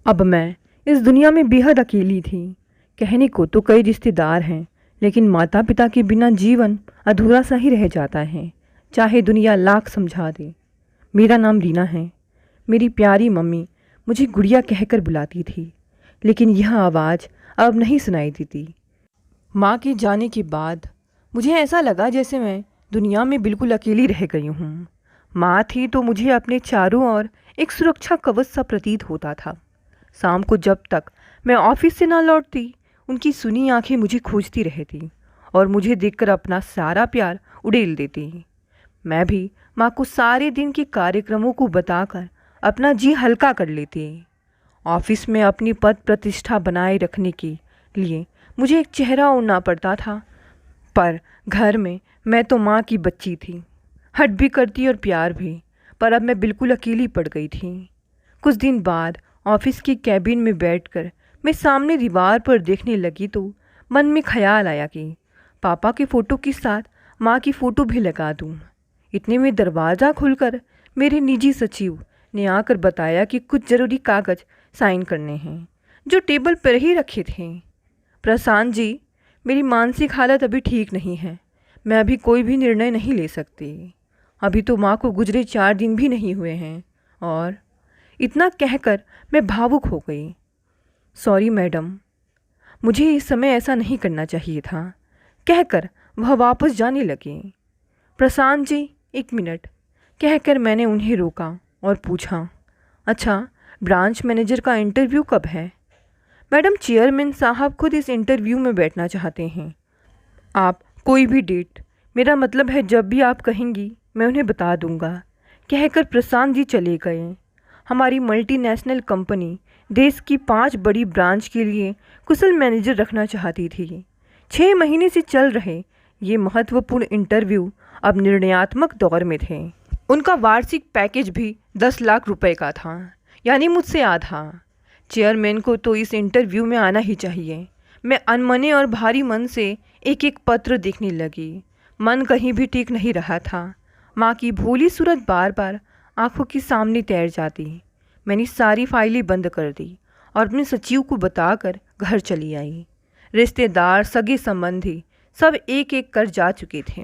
अब मैं इस दुनिया में बेहद अकेली थी। कहने को तो कई रिश्तेदार हैं, लेकिन माता पिता के बिना जीवन अधूरा सा ही रह जाता है, चाहे दुनिया लाख समझा दे। मेरा नाम रीना है। मेरी प्यारी मम्मी मुझे गुड़िया कहकर बुलाती थी, लेकिन यह आवाज़ अब नहीं सुनाई देती। माँ के जाने के बाद मुझे ऐसा लगा जैसे मैं दुनिया में बिल्कुल अकेली रह गई हूँ। माँ थी तो मुझे अपने चारों ओर एक सुरक्षा कवच सा प्रतीत होता था। शाम को जब तक मैं ऑफिस से ना लौटती, उनकी सुनी आंखें मुझे खोजती रहती और मुझे देखकर अपना सारा प्यार उड़ेल देती। मैं भी माँ को सारे दिन के कार्यक्रमों को बताकर अपना जी हल्का कर लेती। ऑफिस में अपनी पद प्रतिष्ठा बनाए रखने के लिए मुझे एक चेहरा ओढ़ना पड़ता था, पर घर में मैं तो माँ की बच्ची थी। हट भी करती और प्यार भी, पर अब मैं बिल्कुल अकेली पड़ गई थी। कुछ दिन बाद ऑफिस के कैबिन में बैठकर मैं सामने दीवार पर देखने लगी तो मन में ख्याल आया कि पापा के फ़ोटो के साथ माँ की फ़ोटो भी लगा दूँ। इतने में दरवाज़ा खुलकर मेरे निजी सचिव ने आकर बताया कि कुछ ज़रूरी कागज़ साइन करने हैं, जो टेबल पर ही रखे थे। प्रशांत जी, मेरी मानसिक हालत अभी ठीक नहीं है। मैं अभी कोई भी निर्णय नहीं ले सकती। अभी तो माँ को गुजरे 4 दिन भी नहीं हुए हैं। और इतना कहकर मैं भावुक हो गई। सॉरी मैडम, मुझे इस समय ऐसा नहीं करना चाहिए था, कहकर वह वापस जाने लगे। प्रशांत जी, 1 मिनट, कहकर मैंने उन्हें रोका और पूछा, अच्छा, ब्रांच मैनेजर का इंटरव्यू कब है? मैडम, चेयरमैन साहब खुद इस इंटरव्यू में बैठना चाहते हैं। आप कोई भी डेट, मेरा मतलब है जब भी आप कहेंगी मैं उन्हें बता दूंगा, कहकर प्रशांत जी चले गए। हमारी मल्टीनेशनल कंपनी देश की 5 बड़ी ब्रांच के लिए कुशल मैनेजर रखना चाहती थी। 6 महीने से चल रहे ये महत्वपूर्ण इंटरव्यू अब निर्णयात्मक दौर में थे। उनका वार्षिक पैकेज भी 10 लाख रुपए का था, यानी मुझसे आधा। चेयरमैन को तो इस इंटरव्यू में आना ही चाहिए। मैं अनमने और भारी मन से एक एक पत्र देखने लगी। मन कहीं भी ठीक नहीं रहा था। माँ की भोली सूरत बार बार आंखों के सामने तैर जाती। मैंने सारी फाइलें बंद कर दी और अपने सचिव को बताकर घर चली आई। रिश्तेदार, सगे संबंधी सब एक एक कर जा चुके थे।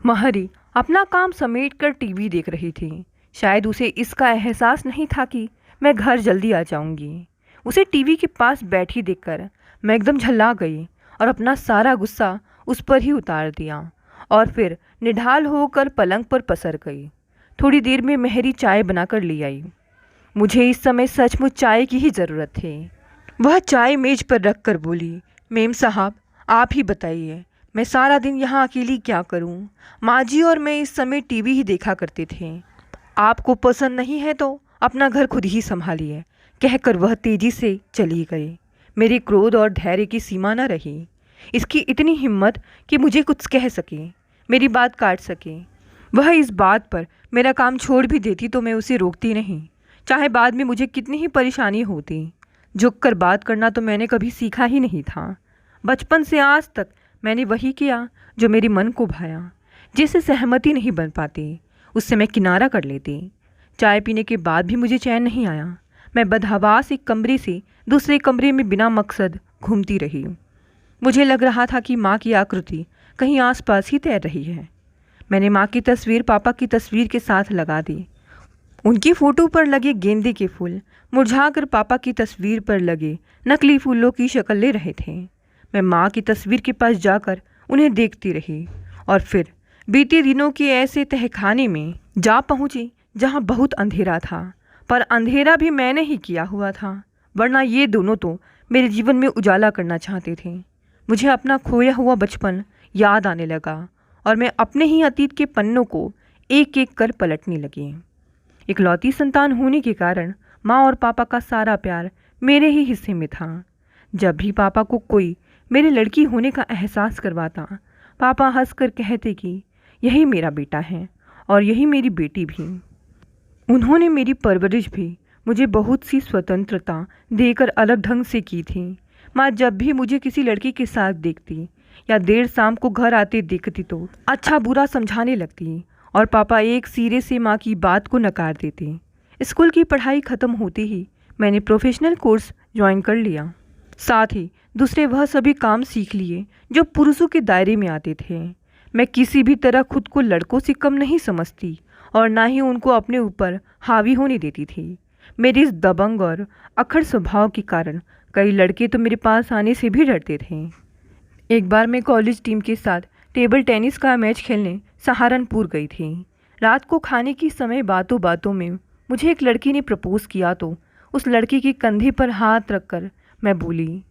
महरी अपना काम समेट कर टीवी देख रही थी। शायद उसे इसका एहसास नहीं था कि मैं घर जल्दी आ जाऊंगी। उसे टीवी के पास बैठी देखकर मैं एकदम झल्ला गई और अपना सारा गुस्सा उस पर ही उतार दिया और फिर निढाल होकर पलंग पर पसर गई। थोड़ी देर में महरी चाय बनाकर ले आई। मुझे इस समय सचमुच चाय की ही ज़रूरत थी। वह चाय मेज पर रख कर बोली, मेम साहब, आप ही बताइए, मैं सारा दिन यहाँ अकेली क्या करूँ? माँ जी और मैं इस समय टीवी ही देखा करते थे। आपको पसंद नहीं है तो अपना घर खुद ही संभालिए, कहकर वह तेजी से चली गई। मेरे क्रोध और धैर्य की सीमा न रही। इसकी इतनी हिम्मत कि मुझे कुछ कह सके, मेरी बात काट सके। वह इस बात पर मेरा काम छोड़ भी देती तो मैं उसे रोकती नहीं, चाहे बाद में मुझे कितनी ही परेशानी होती। झुककर बात करना तो मैंने कभी सीखा ही नहीं था। बचपन से आज तक मैंने वही किया जो मेरे मन को भाया। जिससे सहमति नहीं बन पाती उससे मैं किनारा कर लेती। चाय पीने के बाद भी मुझे चैन नहीं आया। मैं बदहवास एक कमरे से दूसरे कमरे में बिना मकसद घूमती रही। मुझे लग रहा था कि माँ की आकृति कहीं आसपास ही तैर रही है। मैंने माँ की तस्वीर पापा की तस्वीर के साथ लगा दी। उनकी फ़ोटो पर लगे गेंदे के फूल मुरझाकर पापा की तस्वीर पर लगे नकली फूलों की शक्ल ले रहे थे। मैं माँ की तस्वीर के पास जाकर उन्हें देखती रही और फिर बीते दिनों के ऐसे तहखाने में जा पहुँची जहाँ बहुत अंधेरा था, पर अंधेरा भी मैंने ही किया हुआ था, वरना ये दोनों तो मेरे जीवन में उजाला करना चाहते थे। मुझे अपना खोया हुआ बचपन याद आने लगा और मैं अपने ही अतीत के पन्नों को एक एक कर पलटने लगी। इकलौती संतान होने के कारण माँ और पापा का सारा प्यार मेरे ही हिस्से में था। जब भी पापा को कोई मेरे लड़की होने का एहसास करवाता, पापा हंसकर कहते कि यही मेरा बेटा है और यही मेरी बेटी भी। उन्होंने मेरी परवरिश भी मुझे बहुत सी स्वतंत्रता देकर अलग ढंग से की थी। माँ जब भी मुझे किसी लड़की के साथ देखती या देर शाम को घर आते देखती तो अच्छा बुरा समझाने लगती और पापा एक सिरे से माँ की बात को नकार देते। स्कूल की पढ़ाई ख़त्म होते ही मैंने प्रोफेशनल कोर्स ज्वाइन कर लिया। साथ ही दूसरे वह सभी काम सीख लिए जो पुरुषों के दायरे में आते थे। मैं किसी भी तरह खुद को लड़कों से कम नहीं समझती और ना ही उनको अपने ऊपर हावी होने देती थी। मेरे इस दबंग और अक्खड़ स्वभाव के कारण कई लड़के तो मेरे पास आने से भी डरते थे। एक बार मैं कॉलेज टीम के साथ टेबल टेनिस का मैच खेलने सहारनपुर गई थी। रात को खाने के समय बातों बातों में मुझे एक लड़की ने प्रपोज किया तो उस लड़की के कंधे पर हाथ रखकर मैं बोली,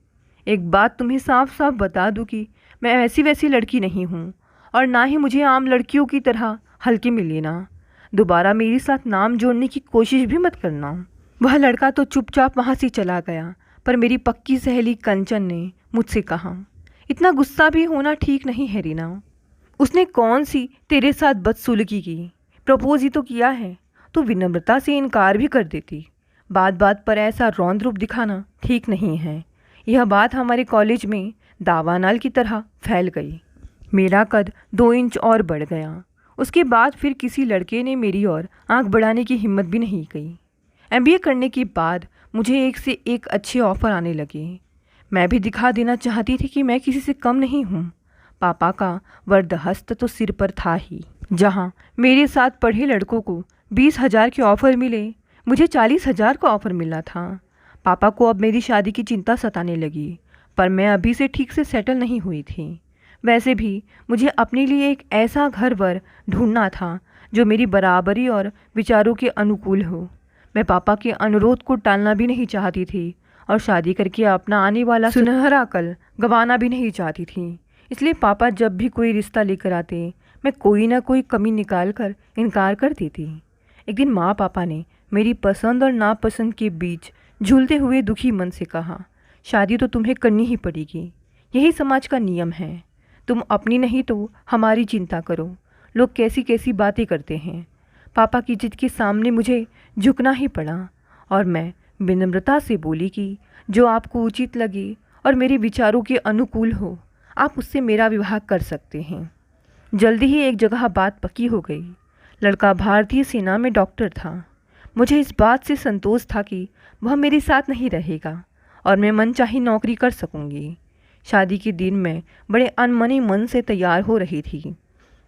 एक बात तुम्हें साफ साफ बता दूं कि मैं ऐसी वैसी लड़की नहीं हूँ और ना ही मुझे आम लड़कियों की तरह हल्के में लेना। दोबारा मेरे साथ नाम जोड़ने की कोशिश भी मत करना। वह लड़का तो चुपचाप वहाँ से चला गया, पर मेरी पक्की सहेली कंचन ने मुझसे कहा, इतना गुस्सा भी होना ठीक नहीं है रीना। उसने कौन सी तेरे साथ बदसलूकी की? प्रपोज ही तो किया है, तो विनम्रता से इनकार भी कर देती। बात बात पर ऐसा रौद्र रूप दिखाना ठीक नहीं है। यह बात हमारे कॉलेज में दावानल की तरह फैल गई। मेरा कद 2 इंच और बढ़ गया। उसके बाद फिर किसी लड़के ने मेरी ओर आंख बढ़ाने की हिम्मत भी नहीं की। एमबीए करने के बाद मुझे एक से एक अच्छे ऑफ़र आने लगे। मैं भी दिखा देना चाहती थी कि मैं किसी से कम नहीं हूँ। पापा का वरदहस्त तो सिर पर था ही। जहाँ मेरे साथ पढ़े लड़कों को 20,000 के ऑफ़र मिले, मुझे 40,000 का ऑफ़र मिला था। पापा को अब मेरी शादी की चिंता सताने लगी, पर मैं अभी से ठीक से सेटल नहीं हुई थी। वैसे भी मुझे अपने लिए एक ऐसा घर वर ढूंढना था जो मेरी बराबरी और विचारों के अनुकूल हो। मैं पापा के अनुरोध को टालना भी नहीं चाहती थी और शादी करके अपना आने वाला सुनहरा कल गंवाना भी नहीं चाहती थी। इसलिए पापा जब भी कोई रिश्ता लेकर आते, मैं कोई ना कोई कमी निकाल कर इनकार कर देती। एक दिन माँ पापा ने मेरी पसंद और नापसंद के बीच झूलते हुए दुखी मन से कहा, शादी तो तुम्हें करनी ही पड़ेगी, यही समाज का नियम है। तुम अपनी नहीं तो हमारी चिंता करो। लोग कैसी कैसी बातें करते हैं। पापा की जिद के सामने मुझे झुकना ही पड़ा और मैं विनम्रता से बोली कि जो आपको उचित लगे और मेरे विचारों के अनुकूल हो, आप उससे मेरा विवाह कर सकते हैं। जल्दी ही एक जगह बात पक्की हो गई। लड़का भारतीय सेना में डॉक्टर था। मुझे इस बात से संतोष था कि वह मेरे साथ नहीं रहेगा और मैं मनचाही नौकरी कर सकूंगी। शादी के दिन मैं बड़े अनमने मन से तैयार हो रही थी।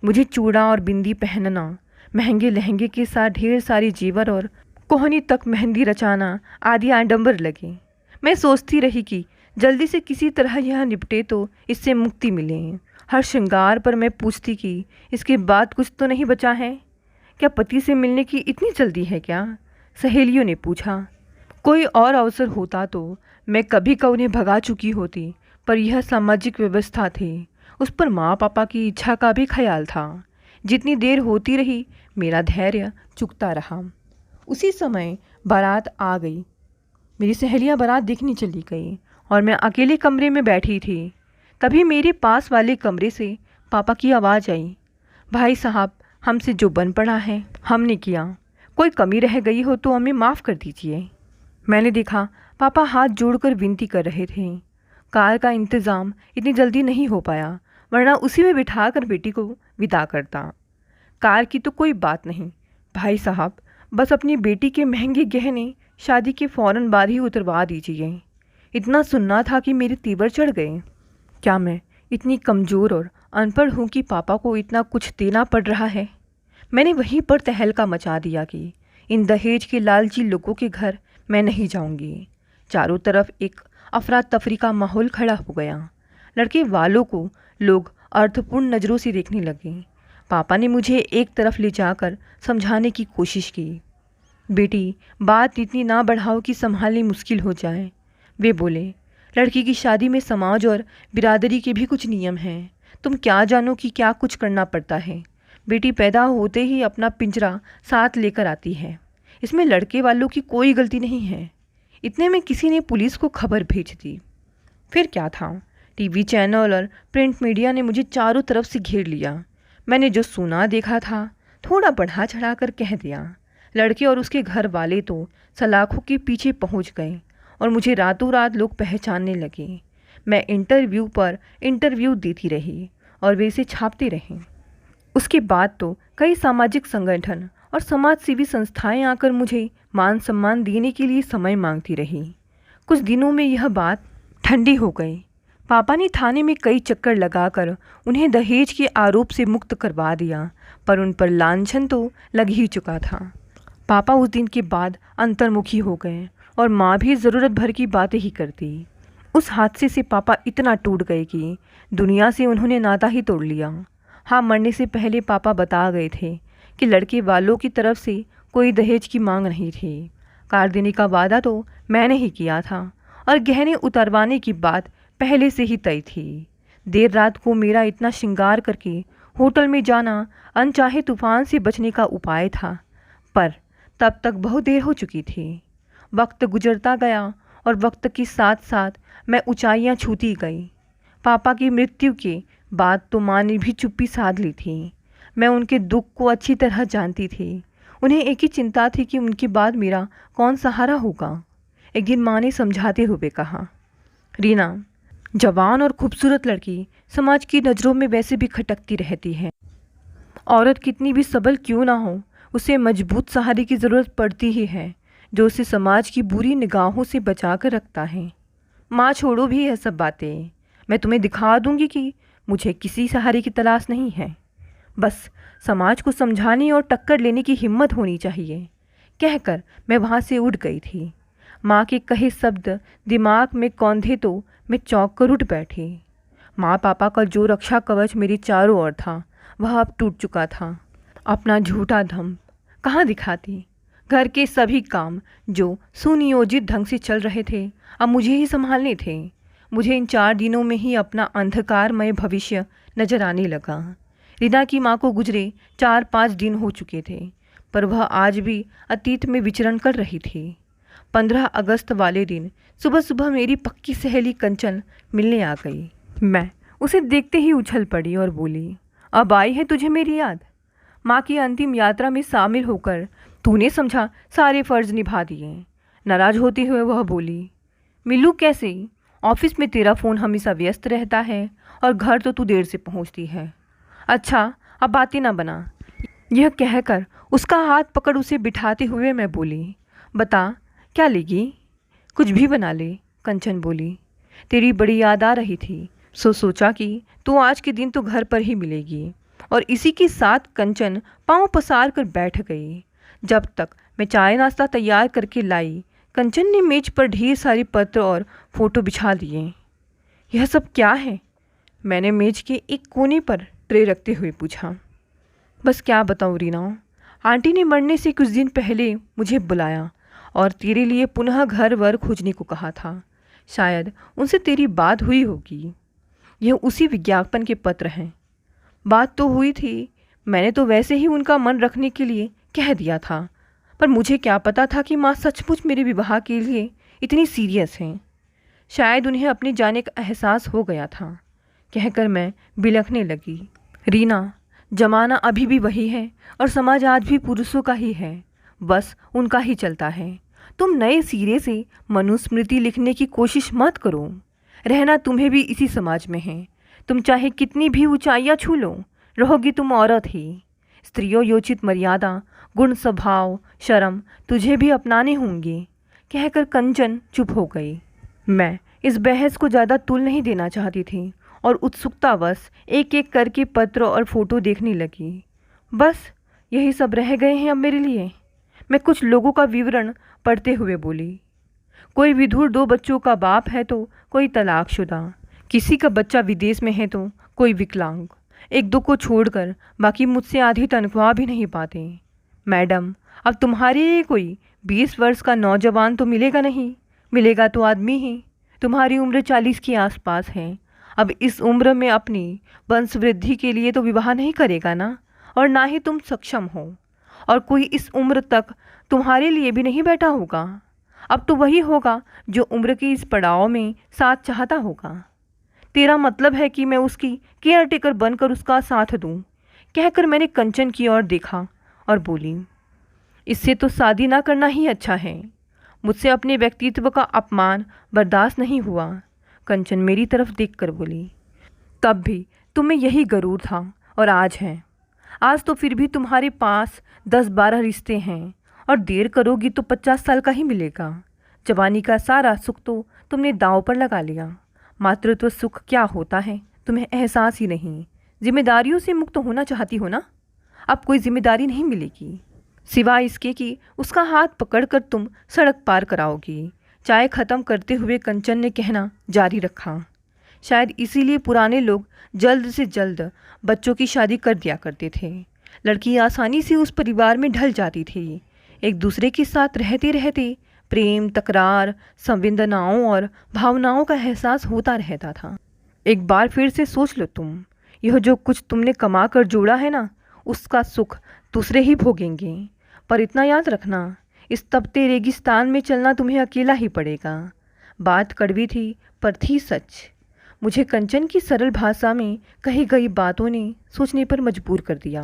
मुझे चूड़ा और बिंदी पहनना, महंगे लहंगे के साथ ढेर सारे जेवर और कोहनी तक मेहंदी रचाना आदि आडंबर लगे। मैं सोचती रही कि जल्दी से किसी तरह यह निपटे तो इससे मुक्ति मिले। हर श्रृंगार पर मैं पूछती कि इसके बाद कुछ तो नहीं बचा है? क्या पति से मिलने की इतनी जल्दी है क्या? सहेलियों ने पूछा। कोई और अवसर होता तो मैं कभी का उन्हें भगा चुकी होती, पर यह सामाजिक व्यवस्था थी, उस पर माँ पापा की इच्छा का भी ख्याल था। जितनी देर होती रही मेरा धैर्य चुकता रहा। उसी समय बारात आ गई। मेरी सहेलियाँ बारात देखने चली गई और मैं अकेले कमरे में बैठी थी। तभी मेरे पास वाले कमरे से पापा की आवाज़ आई, भाई साहब, हमसे जो बन पड़ा है हमने किया, कोई कमी रह गई हो तो हमें माफ़ कर दीजिए। मैंने देखा पापा हाथ जोड़कर विनती कर रहे थे। कार का इंतज़ाम इतनी जल्दी नहीं हो पाया, वरना उसी में बिठाकर बेटी को विदा करता। कार की तो कोई बात नहीं भाई साहब, बस अपनी बेटी के महंगे गहने शादी के फ़ौरन बाद ही उतरवा दीजिए। इतना सुनना था कि मेरे तीवर चढ़ गए। क्या मैं इतनी कमज़ोर और अनपढ़ हूँ कि पापा को इतना कुछ देना पड़ रहा है? मैंने वहीं पर तहलका मचा दिया कि इन दहेज के लालची लोगों के घर मैं नहीं जाऊंगी। चारों तरफ एक अफरा तफरी का माहौल खड़ा हो गया। लड़के वालों को लोग अर्थपूर्ण नज़रों से देखने लगे। पापा ने मुझे एक तरफ ले जाकर समझाने की कोशिश की। बेटी, बात इतनी ना बढ़ाओ कि संभालनी मुश्किल हो जाए। वे बोले, लड़की की शादी में समाज और बिरादरी के भी कुछ नियम हैं। तुम क्या जानो कि क्या कुछ करना पड़ता है। बेटी पैदा होते ही अपना पिंजरा साथ लेकर आती है। इसमें लड़के वालों की कोई गलती नहीं है। इतने में किसी ने पुलिस को खबर भेज दी। फिर क्या था, टीवी चैनल और प्रिंट मीडिया ने मुझे चारों तरफ से घेर लिया। मैंने जो सुना देखा था थोड़ा बढ़ा चढ़ा कर कह दिया। लड़के और उसके घर वाले तो सलाखों के पीछे पहुंच गए और मुझे रातों रात लोग पहचानने लगे। मैं इंटरव्यू पर इंटरव्यू देती रही और वे इसे छापते रहे। उसके बाद तो कई सामाजिक संगठन और समाज सेवी संस्थाएं आकर मुझे मान सम्मान देने के लिए समय मांगती रही। कुछ दिनों में यह बात ठंडी हो गई। पापा ने थाने में कई चक्कर लगाकर उन्हें दहेज के आरोप से मुक्त करवा दिया, पर उन पर लांछन तो लग ही चुका था। पापा उस दिन के बाद अंतर्मुखी हो गए और माँ भी ज़रूरत भर की बातें ही करती। उस हादसे से पापा इतना टूट गए कि दुनिया से उन्होंने नाता ही तोड़ लिया। हाँ, मरने से पहले पापा बता गए थे कि लड़के वालों की तरफ से कोई दहेज की मांग नहीं थी। कार देने का वादा तो मैंने ही किया था और गहने उतरवाने की बात पहले से ही तय थी। देर रात को मेरा इतना श्रृंगार करके होटल में जाना अनचाहे तूफान से बचने का उपाय था, पर तब तक बहुत देर हो चुकी थी। वक्त गुजरता गया और वक्त के साथ साथ मैं ऊंचाइयां छूती गई। पापा की मृत्यु के बाद तो माँ ने भी चुप्पी साध ली थी। मैं उनके दुख को अच्छी तरह जानती थी। उन्हें एक ही चिंता थी कि उनके बाद मेरा कौन सहारा होगा। एक दिन माँ ने समझाते हुए कहा, रीना, जवान और खूबसूरत लड़की समाज की नज़रों में वैसे भी खटकती रहती है। औरत कितनी भी सबल क्यों ना हो, उसे मजबूत सहारे की ज़रूरत पड़ती ही है, जो उसे समाज की बुरी निगाहों से बचा कर रखता है। माँ, छोड़ो भी यह सब बातें। मैं तुम्हें दिखा दूंगी कि मुझे किसी सहारे की तलाश नहीं है। बस समाज को समझाने और टक्कर लेने की हिम्मत होनी चाहिए। कहकर मैं वहाँ से उठ गई थी। माँ के कहे शब्द दिमाग में कौंधे तो मैं चौंक कर उठ बैठी। माँ पापा का जो रक्षा कवच मेरे चारों ओर था वह अब टूट चुका था। अपना झूठा दम कहाँ दिखाती। घर के सभी काम जो सुनियोजित ढंग से चल रहे थे अब मुझे ही संभालने थे। मुझे इन 4 दिनों में ही अपना अंधकारमय भविष्य नजर आने लगा। रीना की माँ को गुजरे 4-5 दिन हो चुके थे, पर वह आज भी अतीत में विचरण कर रही थी। 15 अगस्त वाले दिन सुबह सुबह मेरी पक्की सहेली कंचन मिलने आ गई। मैं उसे देखते ही उछल पड़ी और बोली, अब आई है तुझे मेरी याद? माँ की अंतिम यात्रा में शामिल होकर तूने समझा सारे फर्ज निभा दिए। नाराज होते हुए वह बोली, मिलूँ कैसे? ऑफिस में तेरा फ़ोन हमेशा व्यस्त रहता है और घर तो तू देर से पहुँचती है। अच्छा, अब बातें ना बना। यह कहकर उसका हाथ पकड़ उसे बिठाते हुए मैं बोली, बता क्या लेगी? कुछ भी बना ले, कंचन बोली। तेरी बड़ी याद आ रही थी, सोचा कि तू आज के दिन तो घर पर ही मिलेगी। और इसी के साथ कंचन पाँव पसार कर बैठ गई। जब तक मैं चाय नाश्ता तैयार करके लाई, कंचन ने मेज पर ढेर सारी पत्र और फोटो बिछा दिए। यह सब क्या है? मैंने मेज के एक कोने पर ट्रे रखते हुए पूछा। बस क्या बताऊँ रीना, आंटी ने मरने से कुछ दिन पहले मुझे बुलाया और तेरे लिए पुनः घर वर खोजने को कहा था। शायद उनसे तेरी बात हुई होगी। यह उसी विज्ञापन के पत्र हैं। बात तो हुई थी, मैंने तो वैसे ही उनका मन रखने के लिए कह दिया था, पर मुझे क्या पता था कि माँ सचमुच मेरे विवाह के लिए इतनी सीरियस हैं। शायद उन्हें अपने जाने का एहसास हो गया था। कहकर मैं बिलखने लगी। रीना, जमाना अभी भी वही है और समाज आज भी पुरुषों का ही है, बस उनका ही चलता है। तुम नए सिरे से मनुस्मृति लिखने की कोशिश मत करो। रहना तुम्हें भी इसी समाज में है। तुम चाहे कितनी भी ऊंचाइयां छू लो, रहोगी तुम औरत ही। स्त्रियों योचित मर्यादा, गुण, स्वभाव, शर्म तुझे भी अपनाने होंगे। कहकर कंचन चुप हो गई। मैं इस बहस को ज़्यादा तुल नहीं देना चाहती थी और उत्सुकतावश एक एक करके पत्र और फोटो देखने लगी। बस यही सब रह गए हैं अब मेरे लिए। मैं कुछ लोगों का विवरण पढ़ते हुए बोली। कोई विधुर 2 बच्चों का बाप है तो कोई तलाकशुदा, किसी का बच्चा विदेश में है तो कोई विकलांग, 1-2 को छोड़कर बाकी मुझसे आधी तनख्वाह भी नहीं पाते। मैडम, अब तुम्हारे लिए कोई 20 वर्ष का नौजवान तो मिलेगा नहीं, मिलेगा तो आदमी ही। तुम्हारी उम्र 40 के आसपास है। अब इस उम्र में अपनी वंशवृद्धि के लिए तो विवाह नहीं करेगा ना, और ना ही तुम सक्षम हो। और कोई इस उम्र तक तुम्हारे लिए भी नहीं बैठा होगा। अब तो वही होगा जो उम्र के इस पड़ाव में साथ चाहता होगा। तेरा मतलब है कि मैं उसकी केयर टेकर बनकर उसका साथ दूं। कहकर मैंने कंचन की ओर देखा और बोली, इससे तो शादी ना करना ही अच्छा है। मुझसे अपने व्यक्तित्व का अपमान बर्दाश्त नहीं हुआ। कंचन मेरी तरफ देखकर बोली, तब भी तुम्हें यही गरूर था और आज है। आज तो फिर भी तुम्हारे पास 10-12 रिश्ते हैं और देर करोगी तो 50 साल का ही मिलेगा। जवानी का सारा सुख तो तुमने दांव पर लगा लिया। मातृत्व सुख क्या होता है तुम्हें एहसास ही नहीं। जिम्मेदारियों से मुक्त होना चाहती हो ना? अब कोई जिम्मेदारी नहीं मिलेगी सिवाय इसके कि उसका हाथ पकड़कर तुम सड़क पार कराओगी। चाय खत्म करते हुए कंचन ने कहना जारी रखा। शायद इसीलिए पुराने लोग जल्द से जल्द बच्चों की शादी कर दिया करते थे। लड़की आसानी से उस परिवार में ढल जाती थी। एक दूसरे के साथ रहते रहते प्रेम, तकरार, संवेदनाओं और भावनाओं का एहसास होता रहता था। एक बार फिर से सोच लो तुम, यह जो कुछ तुमने कमा कर जोड़ा है ना, उसका सुख दूसरे ही भोगेंगे। पर इतना याद रखना, इस तपते रेगिस्तान में चलना तुम्हें अकेला ही पड़ेगा। बात कड़वी थी पर थी सच। मुझे कंचन की सरल भाषा में कही गई बातों ने सोचने पर मजबूर कर दिया।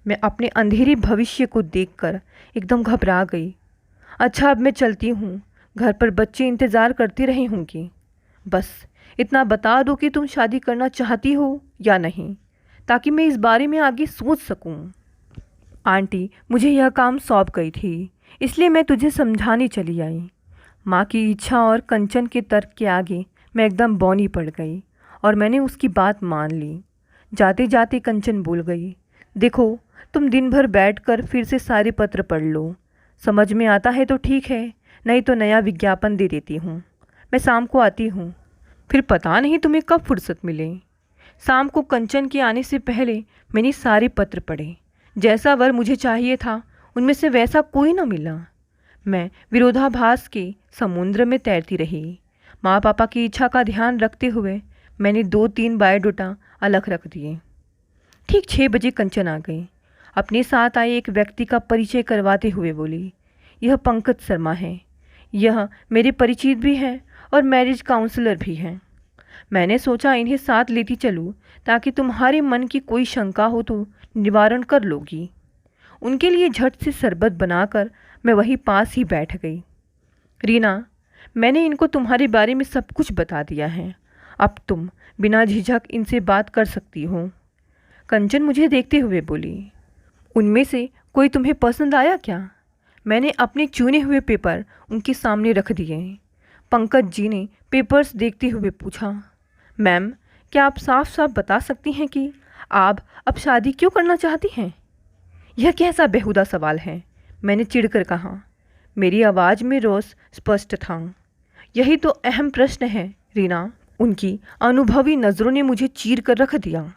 मैं अपने अंधेरे भविष्य को देखकर एकदम घबरा गई। अच्छा, अब मैं चलती हूँ। घर पर बच्चे इंतज़ार करते रहे होंगे। बस इतना बता दो कि तुम शादी करना चाहती हो या नहीं, ताकि मैं इस बारे में आगे सोच सकूं। आंटी मुझे यह काम सौंप गई थी, इसलिए मैं तुझे समझाने चली आई। माँ की इच्छा और कंचन के तर्क के आगे मैं एकदम बौनी पड़ गई और मैंने उसकी बात मान ली। जाते जाते कंचन बोल गई, देखो तुम दिन भर बैठकर फिर से सारे पत्र पढ़ लो। समझ में आता है तो ठीक है, नहीं तो नया विज्ञापन दे देती हूँ। मैं शाम को आती हूँ, फिर पता नहीं तुम्हें कब फुर्सत मिले। शाम को कंचन के आने से पहले मैंने सारे पत्र पढ़े। जैसा वर मुझे चाहिए था उनमें से वैसा कोई न मिला। मैं विरोधाभास के समुद्र में तैरती रही। माँ पापा की इच्छा का ध्यान रखते हुए मैंने 2-3 बायोडाटा अलग रख दिए। ठीक 6 बजे कंचन आ गई। अपने साथ आए एक व्यक्ति का परिचय करवाते हुए बोली, यह पंकज शर्मा है। यह मेरे परिचित भी हैं और मैरिज काउंसलर भी हैं। मैंने सोचा इन्हें साथ लेती चलूँ ताकि तुम्हारे मन की कोई शंका हो तो निवारण कर लोगी। उनके लिए झट से शरबत बनाकर मैं वहीं पास ही बैठ गई। रीना, मैंने इनको तुम्हारे बारे में सब कुछ बता दिया है। अब तुम बिना झिझक इनसे बात कर सकती हो। कंचन मुझे देखते हुए बोली, उनमें से कोई तुम्हें पसंद आया क्या? मैंने अपने चुने हुए पेपर उनके सामने रख दिए। पंकज जी ने पेपर्स देखते हुए पूछा, मैम क्या आप साफ साफ बता सकती हैं कि आप अब शादी क्यों करना चाहती हैं? यह कैसा बेहुदा सवाल है, मैंने चिढ़कर कहा। मेरी आवाज़ में रोष स्पष्ट था। यही तो अहम प्रश्न है रीना। उनकी अनुभवी नज़रों ने मुझे चीर कर रख दिया।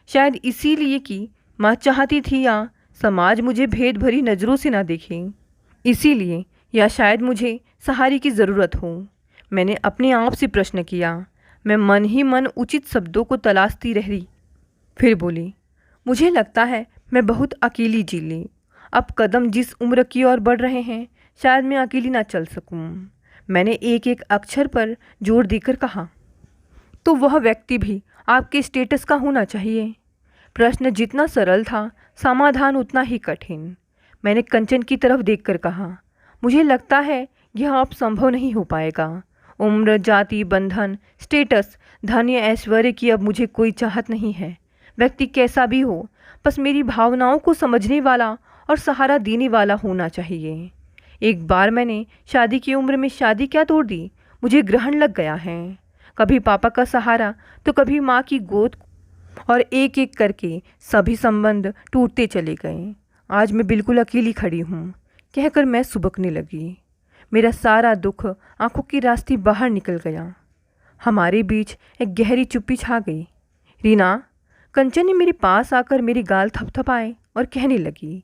शायद इसीलिए कि माँ चाहती थी या समाज मुझे भेद भरी नज़रों से ना देखे, इसीलिए या शायद मुझे सहारे की ज़रूरत हो। मैंने अपने आप से प्रश्न किया। मैं मन ही मन उचित शब्दों को तलाशती रही। फिर बोली, मुझे लगता है मैं बहुत अकेली जी ली। अब कदम जिस उम्र की ओर बढ़ रहे हैं, शायद मैं अकेली ना चल सकूं। मैंने एक एक अक्षर पर जोर देकर कहा, तो वह व्यक्ति भी आपके स्टेटस का होना चाहिए। प्रश्न जितना सरल था, समाधान उतना ही कठिन। मैंने कंचन की तरफ देखकर कहा, मुझे लगता है यह अब संभव नहीं हो पाएगा। उम्र, जाति, बंधन, स्टेटस, धन या ऐश्वर्य की अब मुझे कोई चाहत नहीं है। व्यक्ति कैसा भी हो, बस मेरी भावनाओं को समझने वाला और सहारा देने वाला होना चाहिए। एक बार मैंने शादी की उम्र में शादी क्या तोड़ दी, मुझे ग्रहण लग गया है। कभी पापा का सहारा तो कभी माँ की गोद, और एक एक करके सभी संबंध टूटते चले गए। आज मैं बिल्कुल अकेली खड़ी हूँ, कहकर मैं सुबकने लगी। मेरा सारा दुख आंखों की रास्ते बाहर निकल गया। हमारे बीच एक गहरी चुप्पी छा गई। रीना, कंचन ने मेरे पास आकर मेरे गाल थपथपाए और कहने लगी,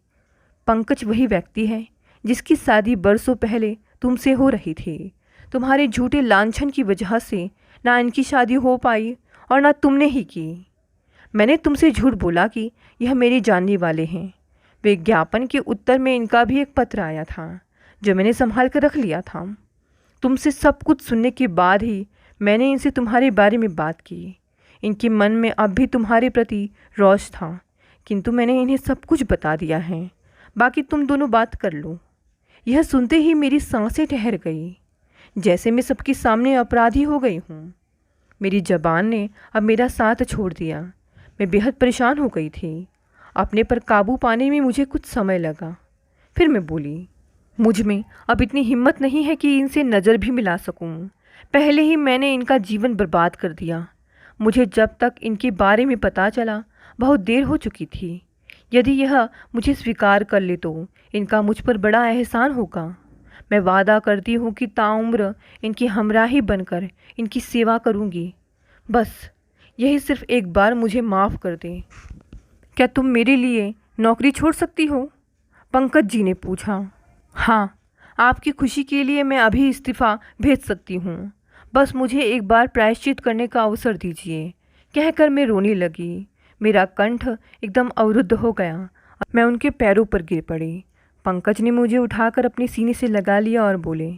पंकज वही व्यक्ति है जिसकी शादी बरसों पहले तुमसे हो रही थी। तुम्हारे झूठे लांछन की वजह से ना इनकी शादी हो पाई और ना तुमने ही की। मैंने तुमसे झूठ बोला कि यह मेरे जानने वाले हैं। विज्ञापन के उत्तर में इनका भी एक पत्र आया था जो मैंने संभाल कर रख लिया था। तुमसे सब कुछ सुनने के बाद ही मैंने इनसे तुम्हारे बारे में बात की। इनके मन में अब भी तुम्हारे प्रति रोष था, किंतु मैंने इन्हें सब कुछ बता दिया है। बाकी तुम दोनों बात कर लो। यह सुनते ही मेरी सांसें ठहर गई, जैसे मैं सबके सामने अपराधी हो गई हूँ। मेरी ज़बान ने अब मेरा साथ छोड़ दिया। मैं बेहद परेशान हो गई थी। अपने पर काबू पाने में मुझे कुछ समय लगा। फिर मैं बोली, मुझ में अब इतनी हिम्मत नहीं है कि इनसे नज़र भी मिला सकूं। पहले ही मैंने इनका जीवन बर्बाद कर दिया। मुझे जब तक इनके बारे में पता चला बहुत देर हो चुकी थी। यदि यह मुझे स्वीकार कर ले तो इनका मुझ पर बड़ा एहसान होगा। मैं वादा करती हूँ कि ताउम्र इनकी हमराही बनकर इनकी सेवा करूँगी। बस यही सिर्फ एक बार मुझे माफ़ कर दें। क्या तुम मेरे लिए नौकरी छोड़ सकती हो? पंकज जी ने पूछा। हाँ, आपकी खुशी के लिए मैं अभी इस्तीफ़ा भेज सकती हूँ। बस मुझे एक बार प्रायश्चित करने का अवसर दीजिए, कहकर मैं रोने लगी। मेरा कंठ एकदम अवरुद्ध हो गया। मैं उनके पैरों पर गिर पड़ी। पंकज ने मुझे उठाकर अपने सीने से लगा लिया और बोले,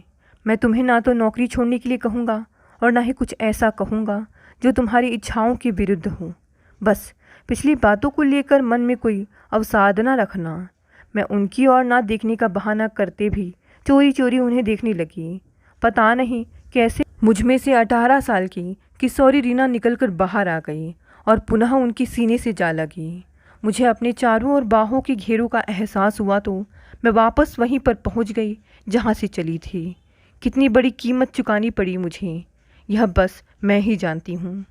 मैं तुम्हें ना तो नौकरी छोड़ने के लिए कहूँगा और ना ही कुछ ऐसा कहूँगा जो तुम्हारी इच्छाओं के विरुद्ध हो। बस पिछली बातों को लेकर मन में कोई अवसाद ना रखना। मैं उनकी ओर ना देखने का बहाना करते भी चोरी चोरी उन्हें देखने लगी। पता नहीं कैसे मुझ में से 18 साल की किशोरी रीना निकलकर बाहर आ गई और पुनः उनकी सीने से जा लगी। मुझे अपने चारों ओर बाहों के घेरों का एहसास हुआ तो मैं वापस वहीं पर पहुंच गई जहां से चली थी। कितनी बड़ी कीमत चुकानी पड़ी मुझे, यह बस मैं ही जानती हूँ।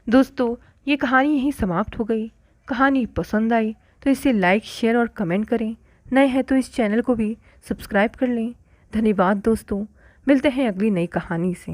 दोस्तों, ये कहानी यहीं समाप्त हो गई। कहानी पसंद आई तो इसे लाइक, शेयर और कमेंट करें। नए हैं तो इस चैनल को भी सब्सक्राइब कर लें। धन्यवाद दोस्तों, मिलते हैं अगली नई कहानी से।